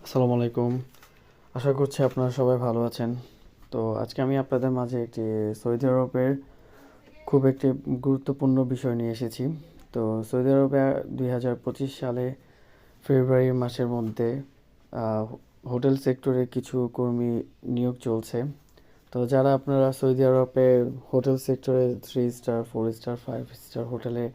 আসসালামু আলাইকুম। আশা করছি আপনারা সবাই ভালো আছেন। তো আজকে আমি আপনাদের মাঝে একটি সৌদি আরবের খুব একটি গুরুত্বপূর্ণ বিষয় নিয়ে এসেছি। তো সৌদি আরবে 2025 সালে ফেব্রুয়ারি মাসের মধ্যে আহ, হোটেল সেক্টরে কিছু কর্মী নিয়োগ চলছে। তো যারা আপনারা সৌদি আরবে হোটেল সেক্টরে 3 স্টার 4 স্টার 5 স্টার হোটেলে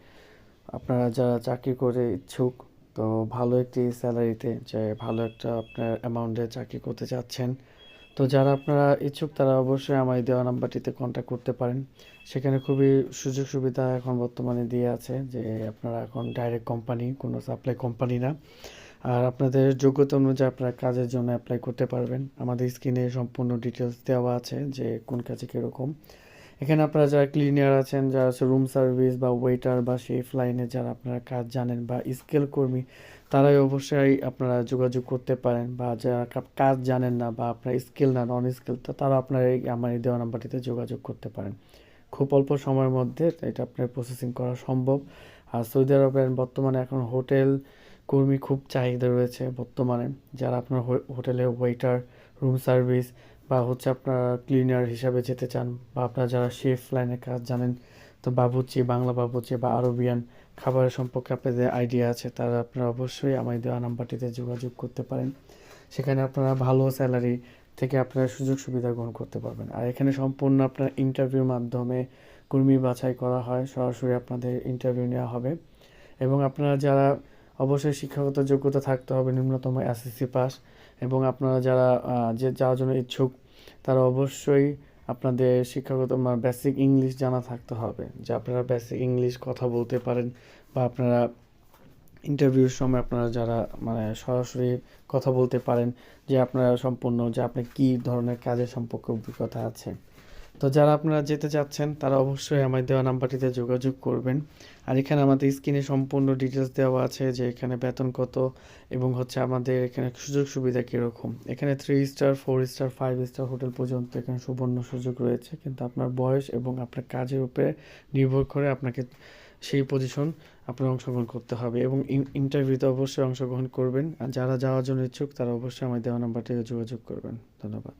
আপনারা যারা চাকরি করে ইচ্ছুক, তো ভালো একটি স্যালারিতে যে ভালো একটা আপনার অ্যামাউন্টে চাকরি করতে চাচ্ছেন, তো যারা আপনারা ইচ্ছুক তারা অবশ্যই আমার এই দেওয়া নাম্বারটিতে কন্ট্যাক্ট করতে পারেন। সেখানে খুবই সুযোগ সুবিধা এখন বর্তমানে দিয়ে আছে যে আপনারা এখন ডাইরেক্ট কোম্পানি, কোনো সাপ্লাই কোম্পানি না। আর আপনাদের যোগ্যতা অনুযায়ী আপনারা কাজের জন্য অ্যাপ্লাই করতে পারবেন। আমাদের স্ক্রিনে সম্পূর্ণ ডিটেলস দেওয়া আছে যে কোন কাজে কীরকম। এখানে আপনারা যারা ক্লিনার আছেন, যারা হচ্ছে রুম সার্ভিস বা ওয়েটার বা শেফ লাইনে যারা আপনারা কাজ জানেন বা স্কিল কর্মী, তারাই অবশ্যই আপনারা যোগাযোগ করতে পারেন। বা যারা কাজ জানেন না বা আপনার স্কিল না, নন স্কিল, তো তারা আপনার আমার এই দেওয়া নাম্বারটিতে যোগাযোগ করতে পারেন। খুব অল্প সময়ের মধ্যে এটা আপনার প্রসেসিং করা সম্ভব। আর সৌদি আরবের বর্তমানে এখন হোটেল কর্মী খুব চাহিদা রয়েছে বর্তমানে। যারা আপনার হোটেলে ওয়েটার, রুম সার্ভিস বা হচ্ছে আপনারা ক্লিনার হিসাবে যেতে চান, বা আপনারা যারা শেফ লাইনে কাজ জানেন, তো বাবুর্চি, বাংলা বাবুর্চি বা আরবিয়ান খাবারের সম্পর্কে আপনাদের আইডিয়া আছে, তারা আপনারা অবশ্যই আমার দেওয়া নাম্বারটিতে যোগাযোগ করতে পারেন। সেখানে আপনারা ভালো স্যালারি থেকে আপনারা সুযোগ সুবিধা গ্রহণ করতে পারবেন। আর এখানে সম্পূর্ণ আপনার ইন্টারভিউর মাধ্যমে কর্মী বাছাই করা হয়, সরাসরি আপনাদের ইন্টারভিউ নেওয়া হবে। এবং আপনারা যারা অবশ্যই শিক্ষাগত যোগ্যতা থাকতে হবে ন্যূনতম এসএসসি পাস। এবং আপনারা যারা যাওয়ার জন্য ইচ্ছুক, তারা অবশ্যই আপনাদের শিক্ষাগত বেসিক ইংলিশ জানা থাকতে হবে, যে আপনারা বেসিক ইংলিশ কথা বলতে পারেন। বা আপনারা ইন্টারভিউর সময় আপনারা যারা সরাসরি কথা বলতে পারেন, যে আপনারা সম্পূর্ণ যে আপনি কী ধরনের কাজের সম্পর্কে অভিজ্ঞতা আছে। তো যারা আপনারা যেতে চাচ্ছেন তারা অবশ্যই আমার দেওয়া নাম্বারটিতে যোগাযোগ করবেন। আর এখানে আমাদের স্ক্রিনে সম্পূর্ণ ডিটেলস দেওয়া আছে যে এখানে বেতন কত এবং হচ্ছে আমাদের এখানে সুযোগ সুবিধা কীরকম। এখানে 3 স্টার 4 স্টার 5 স্টার হোটেল পর্যন্ত এখানে সুবর্ণ সুযোগ রয়েছে, কিন্তু আপনার বয়স এবং আপনার কাজের উপরে নির্ভর করে আপনাকে সেই পজিশন আপনার অংশগ্রহণ করতে হবে। এবং ইন্টারভিউতে অবশ্যই অংশগ্রহণ করবেন। আর যারা যাওয়ার জন্য ইচ্ছুক তারা অবশ্যই আমার দেওয়া নাম্বারটিতে যোগাযোগ করবেন। ধন্যবাদ।